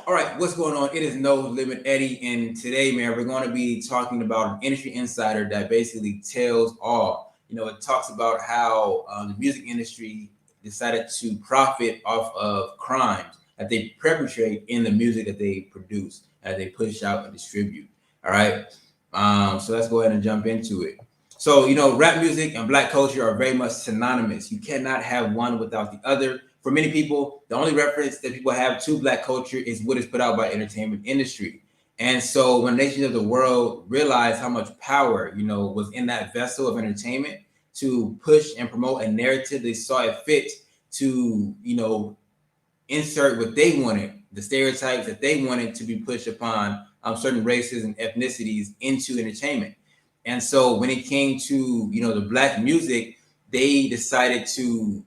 All right, what's going on? It is No Limit Eddie, and today, man, we're going to be talking about an industry insider that basically tells all. It talks about how the music industry decided to profit off of crimes that they perpetrate in the music that they produce, that they push out and distribute. All right, so let's go ahead and jump into it. So, rap music and black culture are very much synonymous. You cannot have one without the other. For many people, the only reference that people have to black culture is what is put out by entertainment industry. And so when nations of the world realized how much power, was in that vessel of entertainment to push and promote a narrative, they saw it fit to, insert what they wanted, the stereotypes that they wanted to be pushed upon certain races and ethnicities into entertainment. And so when it came to, the black music, they decided to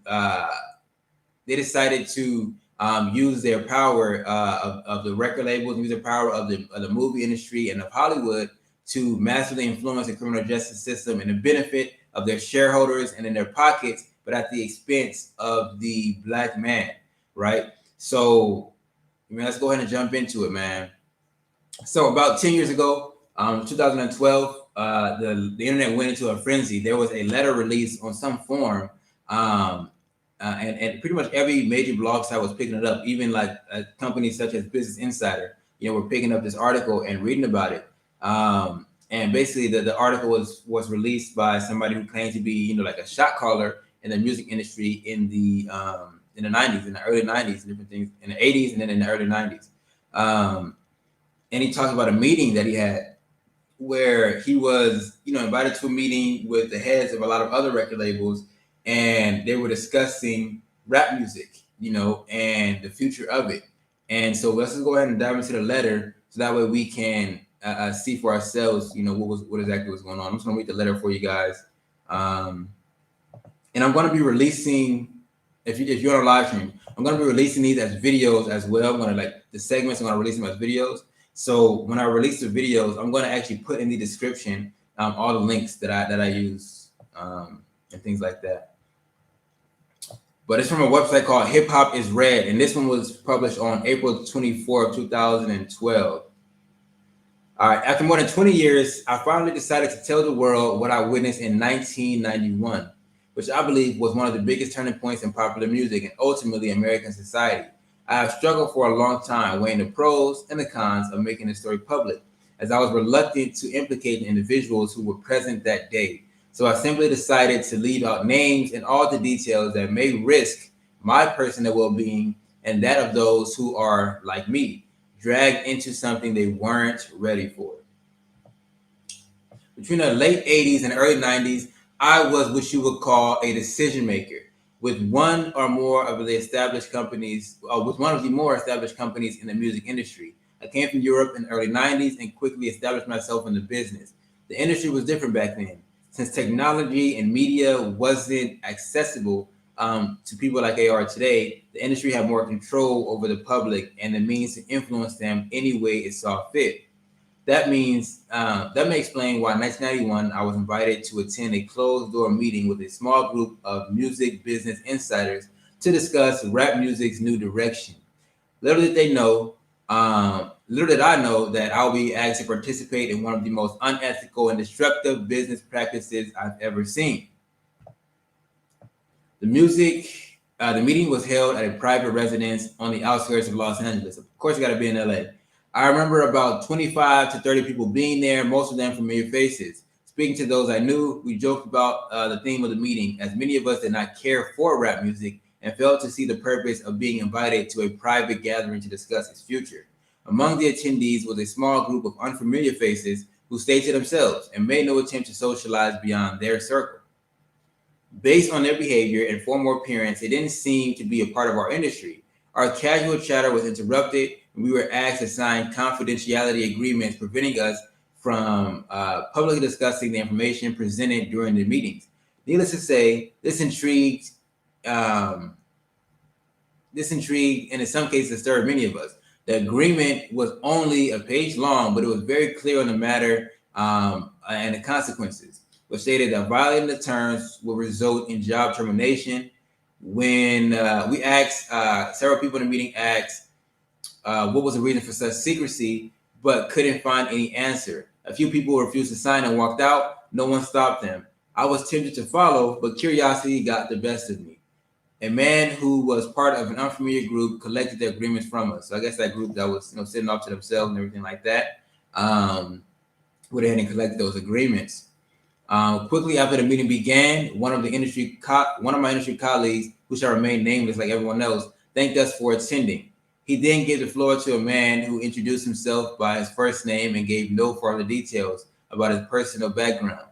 use their power of the record labels, use their power of the movie industry and of Hollywood to massively influence the criminal justice system in the benefit of their shareholders and in their pockets, but at the expense of the black man, right? So, let's go ahead and jump into it, man. So about 10 years ago, 2012, the internet went into a frenzy. There was a letter released on some forum, and pretty much every major blog site was picking it up. Even like companies such as Business Insider, were picking up this article and reading about it. And basically, the article was released by somebody who claimed to be, like a shot caller in the music industry in the 90s, in the early 90s, different things in the 80s, and then in the early 90s. And he talked about a meeting that he had where he was, invited to a meeting with the heads of a lot of other record labels, and they were discussing rap music, and the future of it. And so let's just go ahead and dive into the letter so that way we can see for ourselves, what exactly was going on. I'm just going to read the letter for you guys. And I'm going to be releasing, if you're on a live stream, I'm going to be releasing these as videos as well. I'm going to the segments, I'm going to release them as videos. So when I release the videos, I'm going to actually put in the description all the links that I use and things like that. But it's from a website called Hip Hop is Red, and this one was published on April 24th, 2012. All right, after more than 20 years, I finally decided to tell the world what I witnessed in 1991, which I believe was one of the biggest turning points in popular music and ultimately American society. I have struggled for a long time weighing the pros and the cons of making this story public, as I was reluctant to implicate the individuals who were present that day. So I simply decided to leave out names and all the details that may risk my personal well-being and that of those who are, like me, dragged into something they weren't ready for. Between the late 80s and early 90s, I was what you would call a decision maker with one or more of the established companies, with one of the more established companies in the music industry. I came from Europe in the early 90s and quickly established myself in the business. The industry was different back then. Since technology and media wasn't accessible to people like they are today, the industry had more control over the public and the means to influence them any way it saw fit. That means that may explain why in 1991 I was invited to attend a closed-door meeting with a small group of music business insiders to discuss rap music's new direction. Little did they know, little did I know that I'll be asked to participate in one of the most unethical and destructive business practices I've ever seen. The meeting was held at a private residence on the outskirts of Los Angeles. Of course, you got to be in LA. I remember about 25 to 30 people being there, most of them familiar faces. Speaking to those I knew, we joked about the theme of the meeting, as many of us did not care for rap music and failed to see the purpose of being invited to a private gathering to discuss its future. Among the attendees was a small group of unfamiliar faces who stayed to themselves and made no attempt to socialize beyond their circle. Based on their behavior and formal appearance, they didn't seem to be a part of our industry. Our casual chatter was interrupted, and we were asked to sign confidentiality agreements preventing us from publicly discussing the information presented during the meetings. Needless to say, this intrigued and in some cases disturbed many of us. The agreement was only a page long, but it was very clear on the matter and the consequences, which stated that violating the terms will result in job termination. When we asked, several people in the meeting asked, what was the reason for such secrecy, but couldn't find any answer. A few people refused to sign and walked out. No one stopped them. I was tempted to follow, but curiosity got the best of me. A man who was part of an unfamiliar group collected the agreements from us. So I guess that group that was, sitting off to themselves and everything like that, went ahead and collected those agreements. Quickly after the meeting began, one of my industry colleagues, who shall remain nameless like everyone else, thanked us for attending. He then gave the floor to a man who introduced himself by his first name and gave no further details about his personal background.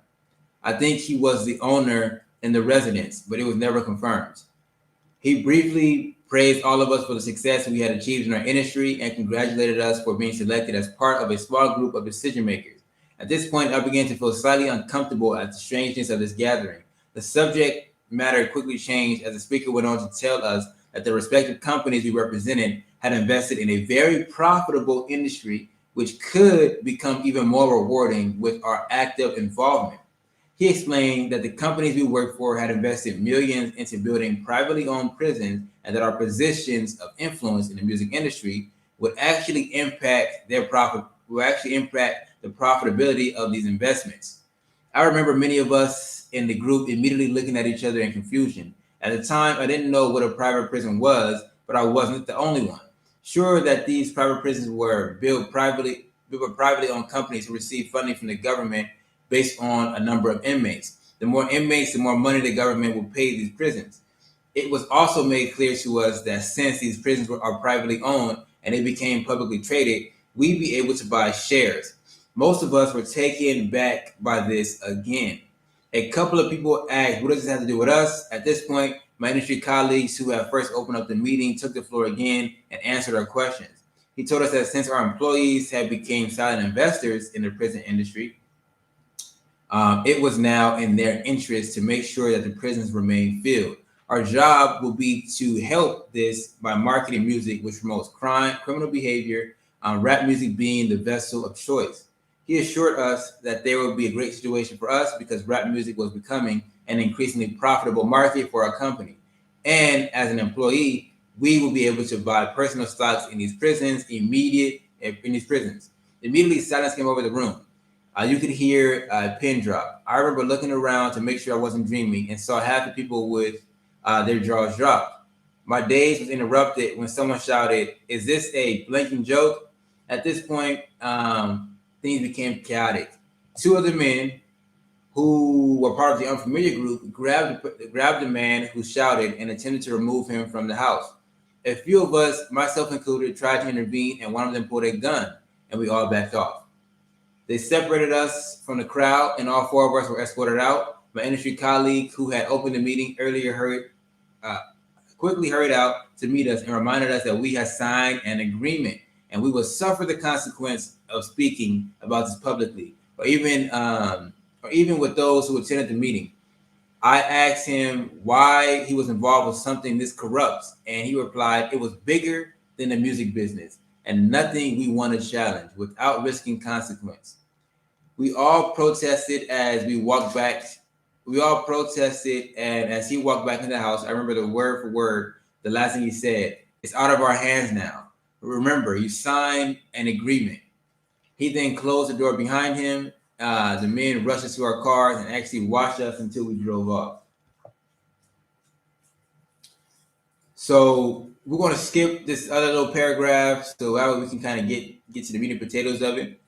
I think he was the owner in the residence, but it was never confirmed. He briefly praised all of us for the success we had achieved in our industry and congratulated us for being selected as part of a small group of decision makers. At this point, I began to feel slightly uncomfortable at the strangeness of this gathering. The subject matter quickly changed as the speaker went on to tell us that the respective companies we represented had invested in a very profitable industry, which could become even more rewarding with our active involvement. He explained that the companies we worked for had invested millions into building privately owned prisons and that our positions of influence in the music industry would actually impact the profitability of these investments. I remember many of us in the group immediately looking at each other in confusion. At the time, I didn't know what a private prison was, but I wasn't the only one. Sure that these private prisons were built privately owned companies who received funding from the government based on a number of inmates. The more inmates, the more money the government will pay these prisons. It was also made clear to us that since these prisons are privately owned and they became publicly traded, we'd be able to buy shares. Most of us were taken back by this again. A couple of people asked, what does this have to do with us? At this point, my industry colleagues who had first opened up the meeting took the floor again and answered our questions. He told us that since our employees had become silent investors in the prison industry, it was now in their interest to make sure that the prisons remain filled. Our job will be to help this by marketing music which promotes crime, criminal behavior, rap music being the vessel of choice. He assured us that there would be a great situation for us because rap music was becoming an increasingly profitable market for our company. And as an employee, we will be able to buy personal stocks in these prisons. Immediately, silence came over the room. You could hear a pin drop. I remember looking around to make sure I wasn't dreaming and saw half the people with their jaws dropped. My daze was interrupted when someone shouted, "Is this a blinking joke?" At this point, things became chaotic. Two other men who were part of the unfamiliar group grabbed the man who shouted and attempted to remove him from the house. A few of us, myself included, tried to intervene and one of them pulled a gun and we all backed off. They separated us from the crowd and all four of us were escorted out. My industry colleague who had opened the meeting earlier quickly hurried out to meet us and reminded us that we had signed an agreement and we would suffer the consequence of speaking about this publicly, or even with those who attended the meeting. I asked him why he was involved with something this corrupt, and he replied, it was bigger than the music business and nothing we want to challenge without risking consequence. We all protested as we walked back. We all protested, and as he walked back in the house, I remember the word for word, the last thing he said, "It's out of our hands now. Remember, you signed an agreement." He then closed the door behind him. The men rushed us to our cars and actually watched us until we drove off. So we're going to skip this other little paragraph so that way we can kind of get to the meat and potatoes of it.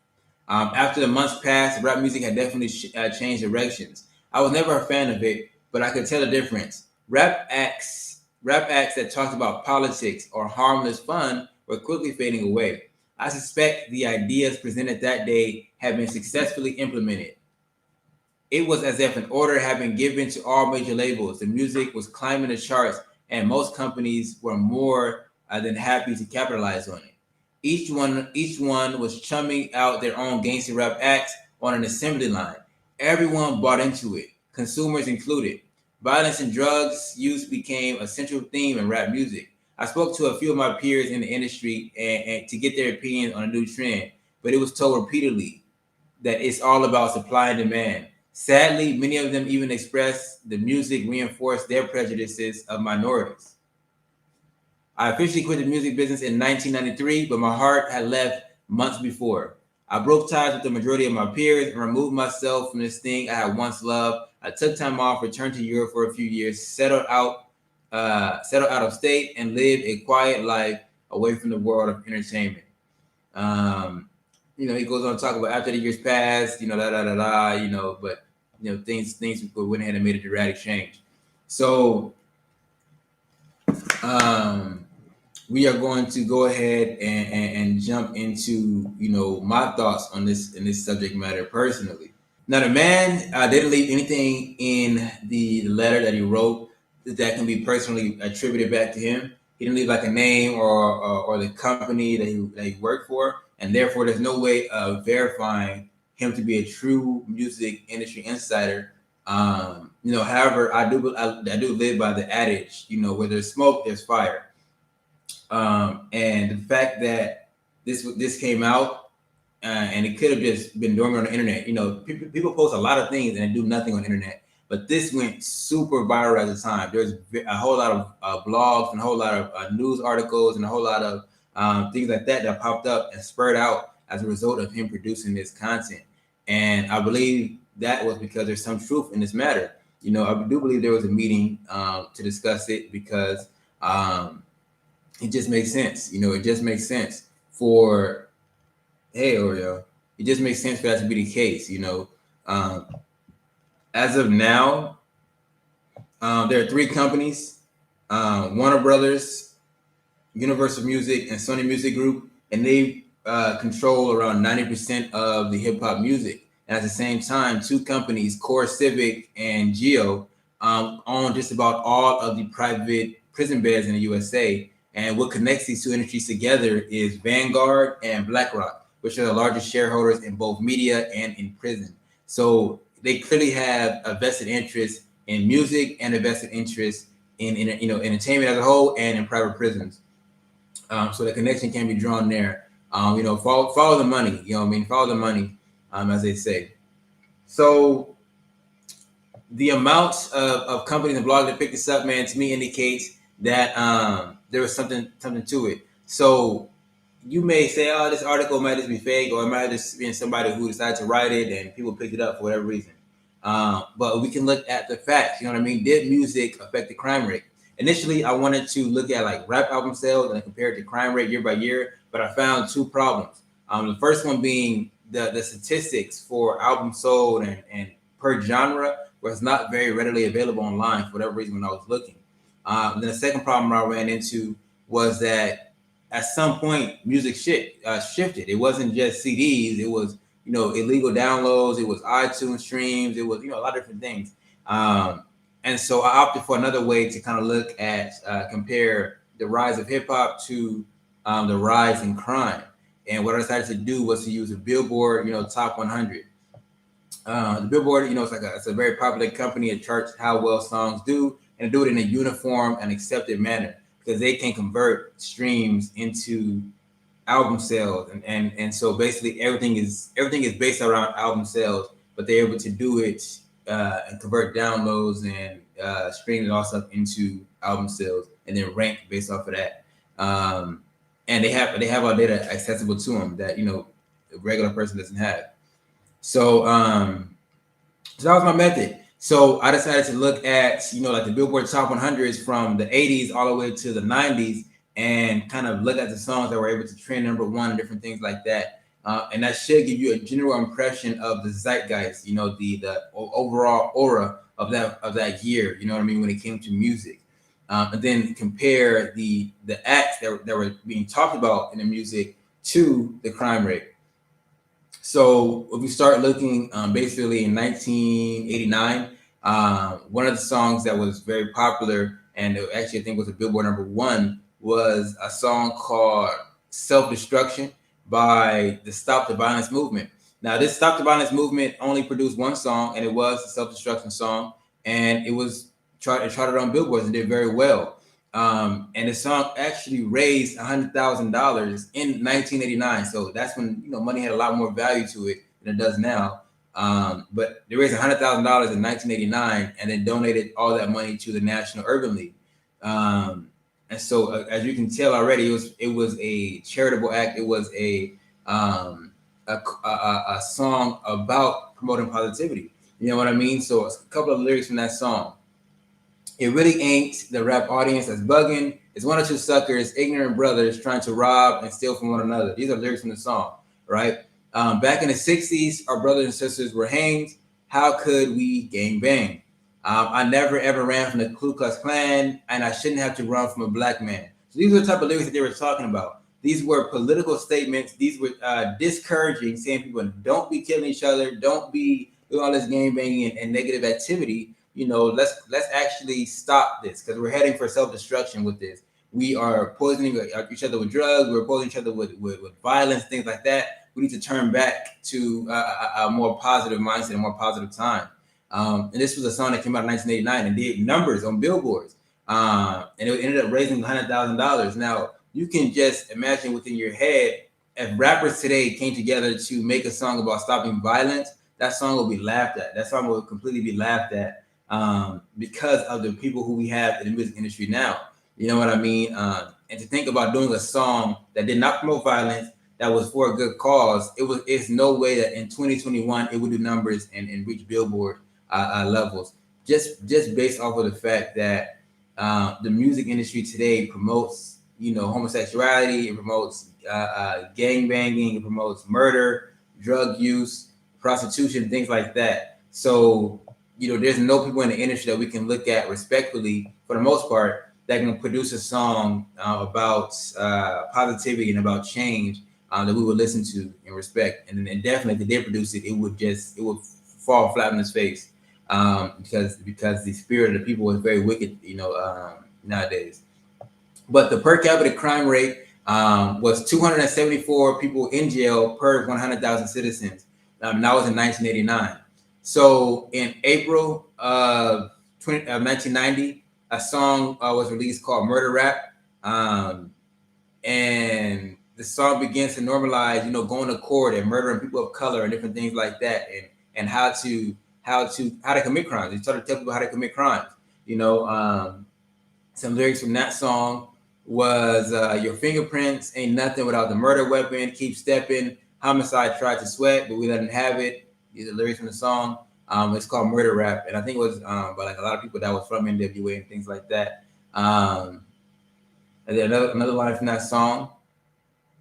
After the months passed, rap music had definitely changed directions. I was never a fan of it, but I could tell the difference. Rap acts that talked about politics or harmless fun were quickly fading away. I suspect the ideas presented that day had been successfully implemented. It was as if an order had been given to all major labels. The music was climbing the charts, and most companies were more than happy to capitalize on it. Each one was chumming out their own gangster rap acts on an assembly line. Everyone bought into it, consumers included. Violence and drugs use became a central theme in rap music. I spoke to a few of my peers in the industry and to get their opinion on a new trend, but it was told repeatedly that it's all about supply and demand. Sadly, many of them even expressed the music reinforced their prejudices of minorities. I officially quit the music business in 1993, but my heart had left months before. I broke ties with the majority of my peers and removed myself from this thing I had once loved. I took time off, returned to Europe for a few years, settled out of state, and lived a quiet life away from the world of entertainment. Um, he goes on to talk about after the years passed, but things went ahead and made a dramatic change. So we are going to go ahead and jump into my thoughts on this in this subject matter personally. Now, the man didn't leave anything in the letter that he wrote that can be personally attributed back to him. He didn't leave like a name or the company that he worked for, and therefore there's no way of verifying him to be a true music industry insider. However, I do live by the adage, where there's smoke, there's fire. And the fact that this came out and it could have just been dormant on the internet. People post a lot of things and do nothing on the internet, but this went super viral at the time. There's a whole lot of blogs and a whole lot of news articles and a whole lot of things like that popped up and spurred out as a result of him producing this content. And I believe that was because there's some truth in this matter. I do believe there was a meeting to discuss it because it just makes sense. It just makes sense for, hey, Oreo, it just makes sense for that to be the case. As of now, there are three companies, Warner Brothers, Universal Music, and Sony Music Group, and they control around 90% of the hip hop music. And at the same time, two companies, Core Civic and Geo, own just about all of the private prison beds in the USA. And what connects these two industries together is Vanguard and BlackRock, which are the largest shareholders in both media and in prison. So they clearly have a vested interest in music and a vested interest in entertainment as a whole and in private prisons. So the connection can be drawn there. Follow the money. Follow the money, as they say. So the amount of companies and blogs that picked this up, man, to me indicates that there was something to it. So you may say, oh, this article might just be fake, or it might just be somebody who decided to write it and people picked it up for whatever reason. But we can look at the facts. Did music affect the crime rate? Initially, I wanted to look at like rap album sales and compare it to crime rate year by year, but I found two problems. The first one being the statistics for albums sold and per genre was not very readily available online for whatever reason when I was looking. Then the second problem I ran into was that at some point music shifted. It wasn't just CDs. It was illegal downloads. It was iTunes streams. It was a lot of different things. And so I opted for another way to kind of look at compare the rise of hip hop to the rise in crime. And what I decided to do was to use a Billboard top 100. The Billboard it's a very popular company. It charts how well songs do and do it in a uniform and accepted manner because they can convert streams into album sales. And so basically everything is based around album sales, but they're able to do it and convert downloads and stream it also into album sales and then rank based off of that. And they have our data accessible to them that a regular person doesn't have. So so that was my method. So I decided to look at like the Billboard Top 100s from the 80s all the way to the 90s and kind of look at the songs that were able to trend number one and different things like that. And that should give you a general impression of the zeitgeist, the overall aura of that year, when it came to music. And then compare the acts that were being talked about in the music to the crime rate. So if we start looking basically in 1989, one of the songs that was very popular and actually I think was a Billboard number one was a song called Self-Destruction by the Stop the Violence movement. Now this Stop the Violence movement only produced one song and it was the Self-Destruction song, and it was charted on billboards and did very well. And the song actually raised $100,000 in 1989. So that's when money had a lot more value to it than it does now. But they raised $100,000 in 1989 and then donated all that money to the National Urban League. And so, as you can tell already, it was a charitable act. It was a song about promoting positivity. You know what I mean? So, a couple of lyrics from that song. It really ain't the rap audience that's bugging. It's one or two suckers, ignorant brothers trying to rob and steal from one another. These are lyrics from the song, right? Back in the 60s, our brothers and sisters were hanged. How could we gang bang? I never ever ran from the Ku Klux Klan, and I shouldn't have to run from a black man. So these were the type of lyrics that they were talking about. These were political statements. These were discouraging, saying people don't be killing each other, don't be doing all this gang banging and negative activity. You know, let's actually stop this because we're heading for self-destruction with this. We are poisoning each other with drugs. We're poisoning each other with violence, things like that. We need to turn back to a more positive mindset, a more positive time. And this was a song that came out in 1989 and did numbers on billboards. And it ended up raising $100,000. Now, you can just imagine within your head, if rappers today came together to make a song about stopping violence, that song will be laughed at. That song will completely be laughed at because of the people who we have in the music industry now. You know what I mean? And to think about doing a song that did not promote violence, that was for a good cause, it's no way that in 2021 it would do numbers and reach Billboard levels. Just based off of the fact that the music industry today promotes, you know, homosexuality, it promotes gang banging, it promotes murder, drug use, prostitution, things like that. So, you know, there's no people in the industry that we can look at respectfully, for the most part, that can produce a song about positivity and about change that we would listen to and respect. And definitely, if they did produce it, it would fall flat on its face because the spirit of the people is very wicked, you know, nowadays. But the per capita crime rate was 274 people in jail per 100,000 citizens. And that was in 1989. So in April of 1990, a song was released called Murder Rap. And the song begins to normalize, you know, going to court and murdering people of color and different things like that, and how to commit crimes. They started to tell people how to commit crimes. You know, some lyrics from that song was your fingerprints ain't nothing without the murder weapon. Keep stepping. Homicide tried to sweat, but we let him have it. These are lyrics from the song. It's called Murder Rap, and I think it was by like a lot of people that was from NWA and things like that. And then another line from that song,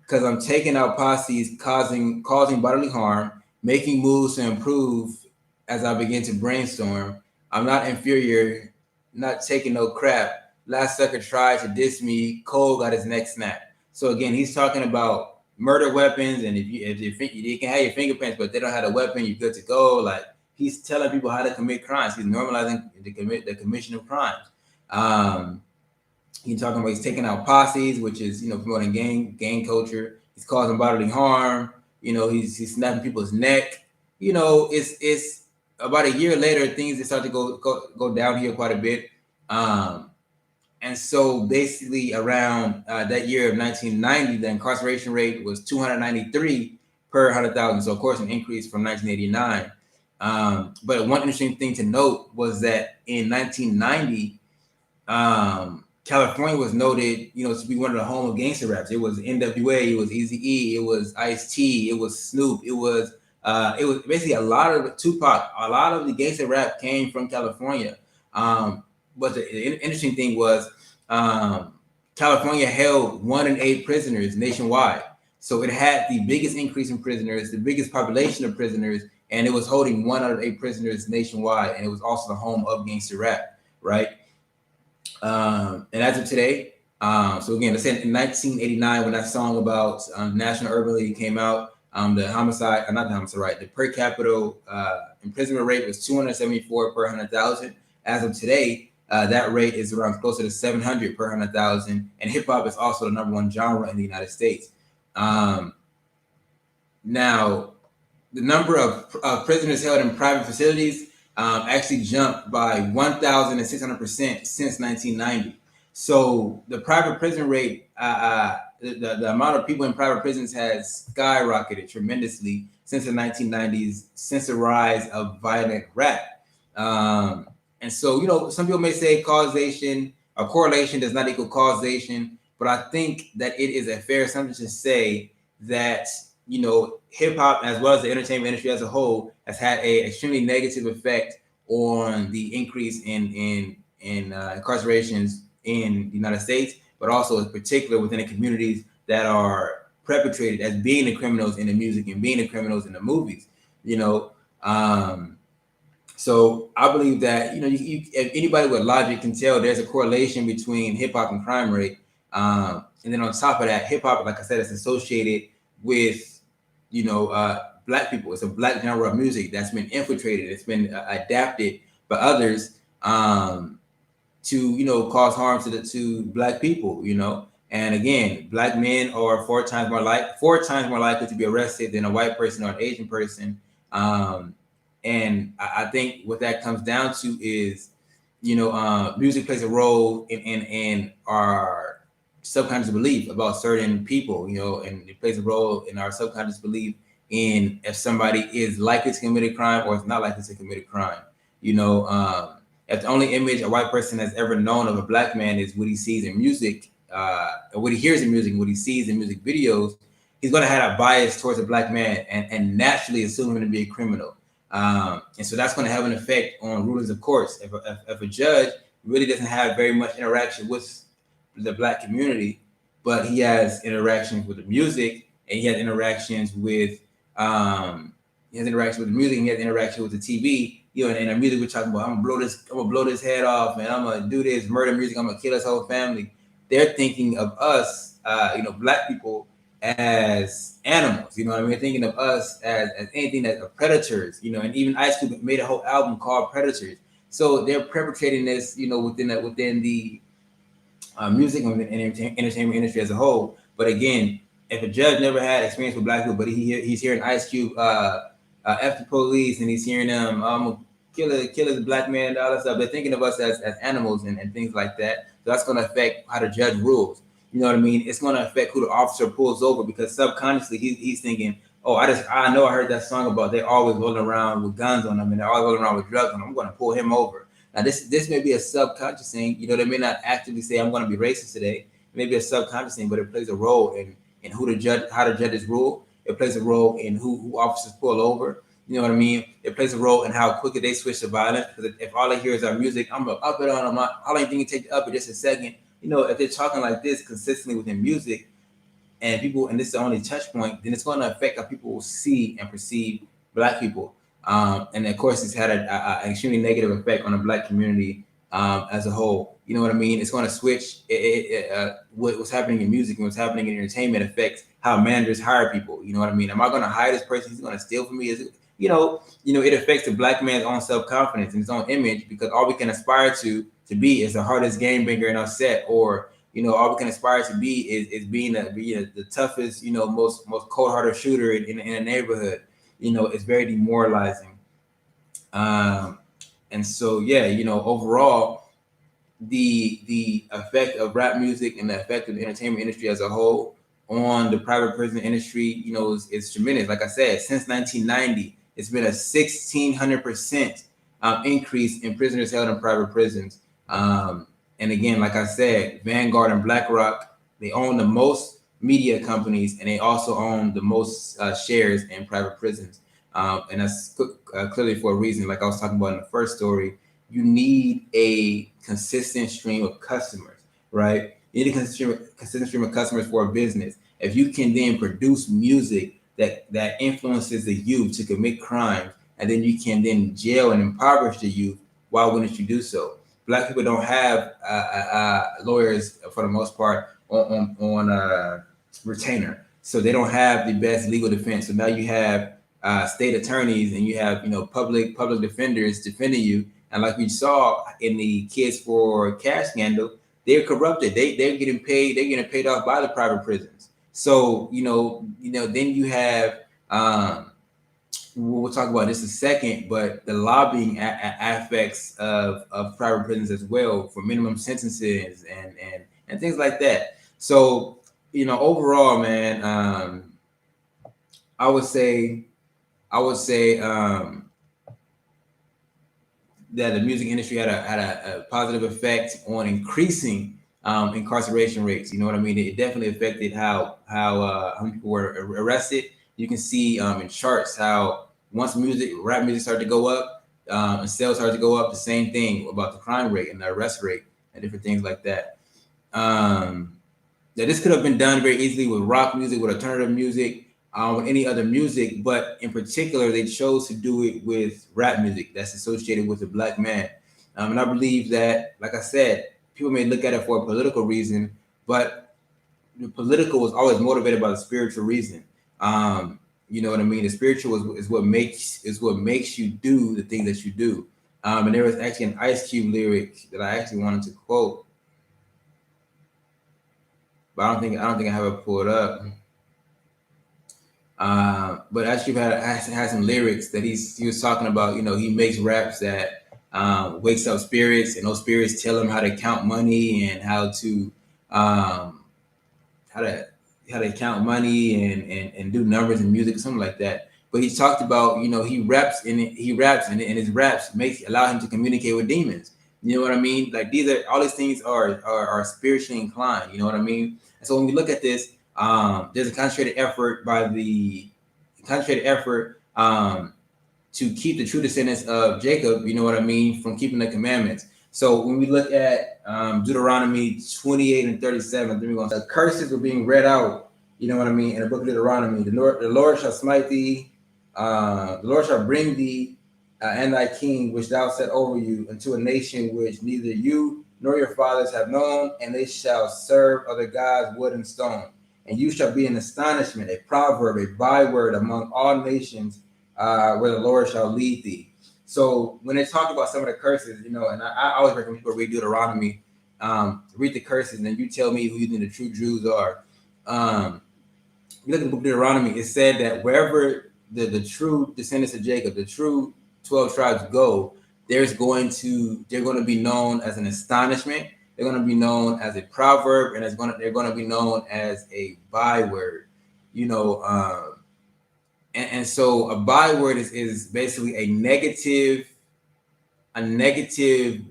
because I'm taking out posses, causing bodily harm, making moves to improve as I begin to brainstorm. I'm not inferior, not taking no crap. Last sucker tried to diss me, Cole got his neck snapped. So again, he's talking about murder weapons, and if you can have your fingerprints, but they don't have a weapon, you're good to go. Like, he's telling people how to commit crimes. He's normalizing the commission of crimes. He's talking about he's taking out posses, which is, you know, promoting gang culture. He's causing bodily harm. You know, he's snapping people's neck. You know, it's about a year later, things start to go down here quite a bit. And so basically around that year of 1990, the incarceration rate was 293 per 100,000. So of course, an increase from 1989. But one interesting thing to note was that in 1990, California was noted, you know, to be one of the home of gangster raps. It was NWA, it was Eazy-E, it was Ice-T, it was Snoop, it was basically a lot of Tupac. A lot of the gangster rap came from California. But the interesting thing was California held 1 in 8 prisoners nationwide. So it had the biggest increase in prisoners, the biggest population of prisoners, and it was holding 1 out of 8 prisoners nationwide. And it was also the home of gangster rap, right? And as of today, so again, let's say in 1989, when that song about National Urban League came out, the per capita imprisonment rate was 274 per 100,000. As of today, that rate is around closer to 700 per 100,000. And hip hop is also the #1 genre in the United States. Now, the number of prisoners held in private facilities actually jumped by 1,600% since 1990. So the private prison rate, the amount of people in private prisons has skyrocketed tremendously since the 1990s, since the rise of violent rap. And so, you know, some people may say causation A correlation does not equal causation, but I think that it is a fair assumption to say that, you know, hip hop as well as the entertainment industry as a whole has had a extremely negative effect on the increase in incarcerations in the United States, but also in particular within the communities that are perpetrated as being the criminals in the music and being the criminals in the movies. You know, so I believe that, you know, if anybody with logic can tell there's a correlation between hip hop and crime rate. And then on top of that, hip hop, like I said, is associated with, you know, black people. It's a black genre of music that's been infiltrated. It's been adapted by others to, you know, cause harm to black people. You know, and again, black men are four times more likely to be arrested than a white person or an Asian person. And I think what that comes down to is, you know, music plays a role in our subconscious belief about certain people, you know, and it plays a role in our subconscious belief in if somebody is likely to commit a crime or is not likely to commit a crime. You know, if the only image a white person has ever known of a black man is what he sees in music, or what he hears in music, what he sees in music videos, he's going to have a bias towards a black man and naturally assume him to be a criminal. And so that's going to have an effect on rulings of courts. If a judge really doesn't have very much interaction with the black community, but he has interactions with the music and he has interactions with the music and he has interaction with the TV. You know, and the music we're talking about, I'm gonna blow this head off, and I'm gonna do this murder music, I'm gonna kill his whole family. They're thinking of us, you know, black people as animals. You know what I mean? They're thinking of us as anything that are predators. You know, and even Ice Cube made a whole album called Predators. So they're perpetrating this, you know, within the music and entertainment industry as a whole. But again, if a judge never had experience with black people, but he's hearing Ice Cube F the police, and he's hearing them kill a black man, all that stuff, they're thinking of us as animals and things like that. So that's going to affect how the judge rules. You know what I mean? It's going to affect who the officer pulls over, because subconsciously he's thinking, oh, I know I heard that song about they're always rolling around with guns on them and they're always rolling around with drugs on them. I'm going to pull him over. Now, this may be a subconscious thing. You know, they may not actively say I'm going to be racist today. It may be a subconscious thing, but it plays a role in how the judges rule. It plays a role in who officers pull over. You know what I mean? It plays a role in how quickly they switch to violence. Because if all I hear is our music, I'm gonna up it on them. All I think take it up in just a second. You know, if they're talking like this consistently within music, and this is the only touch point, then it's going to affect how people will see and perceive black people. And of course, it's had an extremely negative effect on the black community as a whole. You know what I mean? It's going to switch. What's happening in music and what's happening in entertainment affects how managers hire people. You know what I mean? Am I going to hire this person? He's going to steal from me? Is it, you know, it affects the black man's own self-confidence and his own image, because all we can aspire to be is the hardest game bringer in our set, or, you know, all we can aspire to be is being the toughest, you know, most cold-hearted shooter in a neighborhood. You know, it's very demoralizing. And so, yeah, you know, overall, the effect of rap music and the effect of the entertainment industry as a whole on the private prison industry, you know, is tremendous. Like I said, since 1990, it's been a 1,600% increase in prisoners held in private prisons. And again, like I said, Vanguard and BlackRock, they own the most media companies, and they also own the most shares in private prisons. And that's clearly for a reason. Like I was talking about in the first story, you need a consistent stream of customers, right? You need a consistent stream of customers for a business. If you can then produce music that influences the youth to commit crimes, and then you can then jail and impoverish the youth, why wouldn't you do so? Black people don't have lawyers for the most part on retainer, so they don't have the best legal defense. So now you have state attorneys, and you have, you know, public defenders defending you. And like we saw in the Kids for Cash scandal, they're corrupted. They're getting paid. They're getting paid off by the private prisons. So you know, then you have we'll talk about this in a second, but the lobbying aspects of private prisons as well, for minimum sentences and things like that. So, you know, overall, man, I would say that the music industry had a positive effect on increasing incarceration rates. You know what I mean? It definitely affected how many people were arrested. You can see in charts how once rap music started to go up, and sales started to go up, the same thing about the crime rate and the arrest rate and different things like that. That this could have been done very easily with rock music, with alternative music, with any other music, but in particular, they chose to do it with rap music that's associated with a black man. And I believe that, like I said, people may look at it for a political reason, but the political was always motivated by the spiritual reason. You know what I mean? The spiritual is what makes you do the things that you do. And there was actually an Ice Cube lyric that I actually wanted to quote, but I don't think I have it pulled up. But actually had some lyrics that he was talking about. You know, he makes raps that wakes up spirits, and those spirits tell him how to count money and how to count money and do numbers in music or something like that. But he talked about, you know, he raps and his raps allow him to communicate with demons. You know what I mean? Like all these things are spiritually inclined. You know what I mean? And so when we look at this, there's a concentrated effort to keep the true descendants of Jacob, you know what I mean, from keeping the commandments. So when we look at Deuteronomy 28 and 37, the curses were being read out, you know what I mean, in the book of Deuteronomy. The Lord shall smite thee, the Lord shall bring thee and thy king, which thou set over you, into a nation which neither you nor your fathers have known, and they shall serve other gods, wood and stone. And you shall be an astonishment, a proverb, a byword among all nations, where the Lord shall lead thee. So when they talk about some of the curses, you know, and I always recommend people read Deuteronomy, read the curses, and then you tell me who you think the true Jews are. You look at the book of Deuteronomy, it said that wherever the true descendants of Jacob, the true 12 tribes go, they're going to be known as an astonishment. They're going to be known as a proverb, and they're going to be known as a byword. You know, and so a byword is basically a negative. It's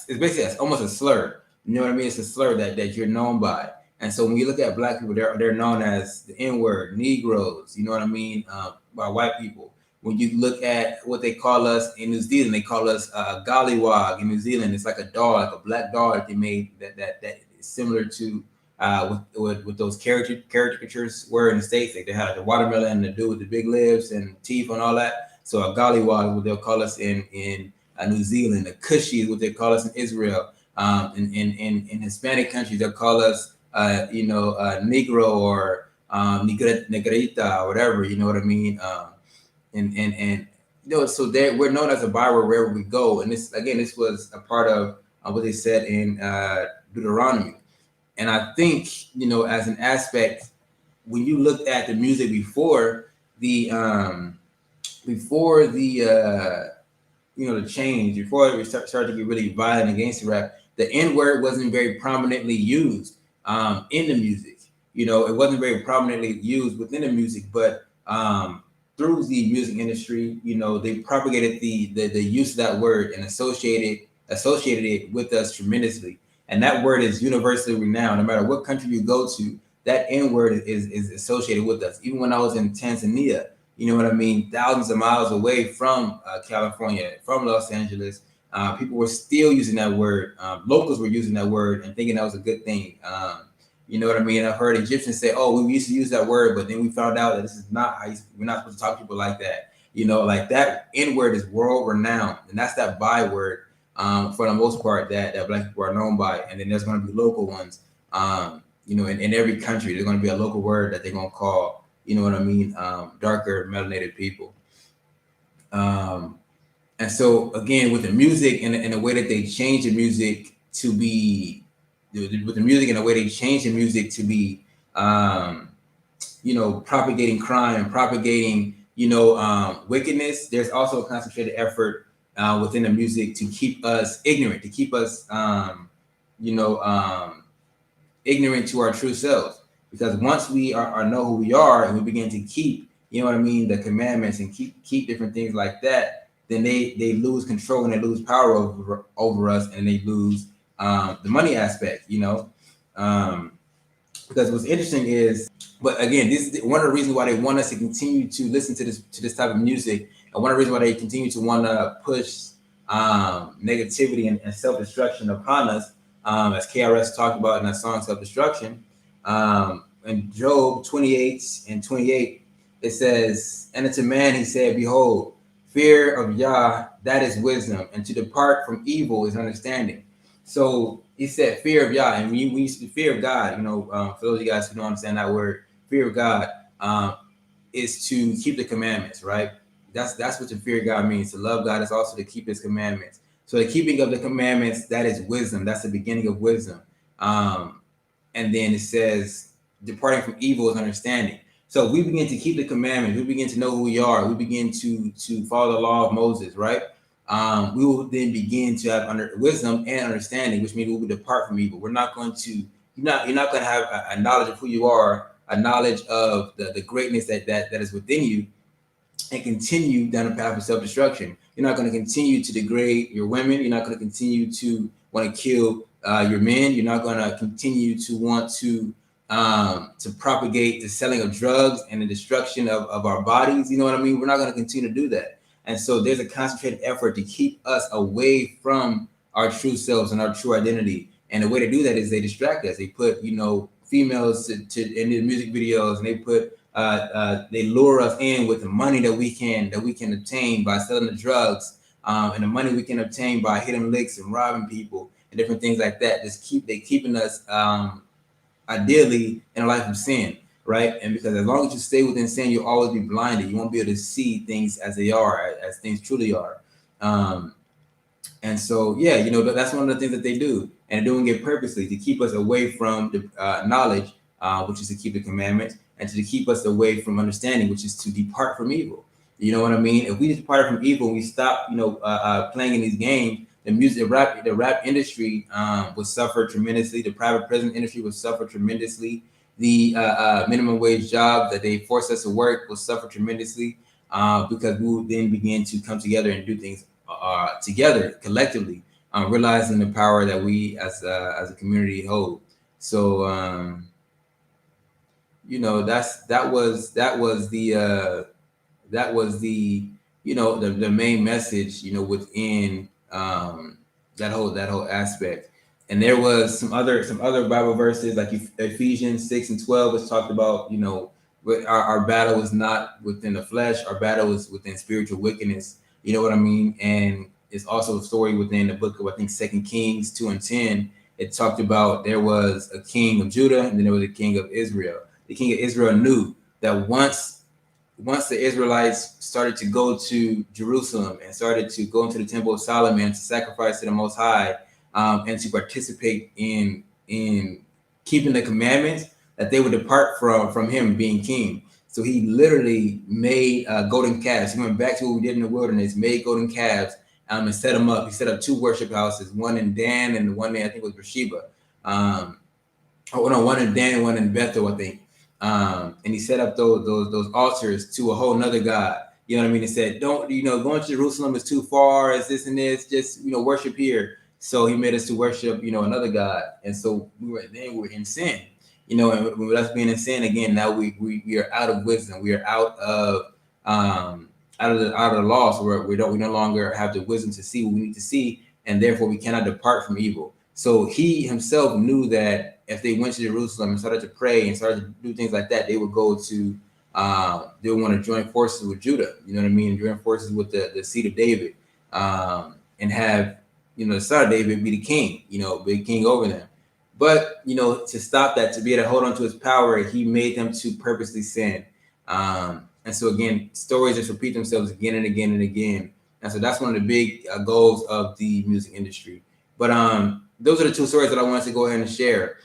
basically almost a slur. You know what I mean? It's a slur that you're known by. And so when you look at black people, they're known as the N-word, Negroes. You know what I mean? By white people. When you look at what they call us in New Zealand, they call us gollywog in New Zealand. It's like a dog, like a black dog that they made that is similar to what those caricatures were in the States. They had the watermelon and the dude with the big lips and teeth and all that. So a gollywog is what they'll call us in New Zealand. A cushy is what they call us in Israel. In Hispanic countries, they'll call us Negro or Negrita or whatever. You know what I mean? And you know, so we're known as a byword wherever we go. And this was a part of what they said in Deuteronomy. And I think, you know, as an aspect, when you looked at the music before the change, before we started to get really violent against the rap, the N-word wasn't very prominently used in the music. You know, it wasn't very prominently used within the music, but through the music industry, you know, they propagated the use of that word and associated it with us tremendously. And that word is universally renowned. No matter what country you go to, that N-word is associated with us. Even when I was in Tanzania, you know what I mean, thousands of miles away from California, from Los Angeles, people were still using that word. Locals were using that word and thinking that was a good thing. You know what I mean? I've heard Egyptians say, "Oh, we used to use that word, but then we found out that this is not how we're not supposed to talk to people like that." You know, like that N-word is world renowned, and that's that byword for the most part that black people are known by. And then there's going to be local ones. You know, in every country, there's going to be a local word that they're going to call, you know what I mean, darker melanated people. And so again, with the music and the way that they change the music to be, with the music and the way they change the music to be, you know, propagating crime, propagating, you know, wickedness. There's also a concentrated effort within the music to keep us ignorant, to keep us, ignorant to our true selves. Because once we are know who we are and we begin to keep, you know what I mean, the commandments and keep different things like that, then they lose control and they lose power over us, and they lose the money aspect, because what's interesting is, but again, this is one of the reasons why they want us to continue to listen to this type of music, and one of the reasons why they continue to want to push negativity and self-destruction upon us, as KRS talked about in that song Self-Destruction. In Job 28:28, it says, "And unto man he said, Behold, fear of Yah, that is wisdom, and to depart from evil is understanding." So he said fear of Yah, and we used to fear of God. For those of you guys who don't understand that word, fear of God is to keep the commandments, right? That's what the fear of God means. To love God is also to keep His commandments. So the keeping of the commandments, that is wisdom. That's the beginning of wisdom. And then it says, departing from evil is understanding. So we begin to keep the commandments. We begin to know who we are. We begin to follow the law of Moses, right? We will then begin to have wisdom and understanding, which means we will depart from evil. We're not going to, you're not going to have a knowledge of who you are, a knowledge of the greatness that is within you, and continue down the path of self-destruction. You're not going to continue to degrade your women. You're not going to continue to want to kill your men. You're not going to continue to want to propagate the selling of drugs and the destruction of our bodies. You know what I mean? We're not going to continue to do that. And so there's a concentrated effort to keep us away from our true selves and our true identity. And the way to do that is they distract us. They put, females in the music videos, and they put they lure us in with the money that we can obtain by selling the drugs, and the money we can obtain by hitting licks and robbing people and different things like that. They're keeping us ideally in a life of sin, right? And because as long as you stay within sin, you'll always be blinded. You won't be able to see things as they are, as things truly are. And so, that's one of the things that they do, and they're doing it purposely to keep us away from the knowledge, which is to keep the commandments, and to keep us away from understanding, which is to depart from evil. You know what I mean? If we depart from evil and we stop, playing in these games, the rap industry would suffer tremendously. The private prison industry would suffer tremendously. The minimum wage job that they force us to work will suffer tremendously, because we will then begin to come together and do things together collectively, realizing the power that we as a community hold. So that was the main message, within that whole aspect. And there was some other Bible verses like Ephesians 6:12, which talked about, our battle is not within the flesh, our battle is within spiritual wickedness. You know what I mean? And it's also a story within the book of, I think, 2 Kings 2:10. It talked about there was a king of Judah, and then there was a king of Israel. The king of Israel knew that once the Israelites started to go to Jerusalem and started to go into the temple of Solomon to sacrifice to the Most High, and to participate in keeping the commandments, that they would depart from him being king. So he literally made golden calves. He went back to what we did in the wilderness, made golden calves, and set them up. He set up 2 worship houses, one in Dan and one in, I think it was Beersheba. One in Dan and one in Bethel, I think. And he set up those altars to a whole nother god. You know what I mean? He said, don't, going to Jerusalem is too far, it's this and this, just, worship here. So he made us to worship, another god. And so we were in sin, and with us being in sin again, now we are out of wisdom. We are out of the law. So we no longer have the wisdom to see what we need to see, and therefore we cannot depart from evil. So he himself knew that if they went to Jerusalem and started to pray and started to do things like that, they would go to, they would want to join forces with Judah, you know what I mean? Join forces with the seed of David, and have, the son of David be the king, be king over them. But, to stop that, to be able to hold on to his power, he made them to purposely sin. And so again, stories just repeat themselves again and again and again. And so that's one of the big goals of the music industry. But those are the 2 stories that I wanted to go ahead and share.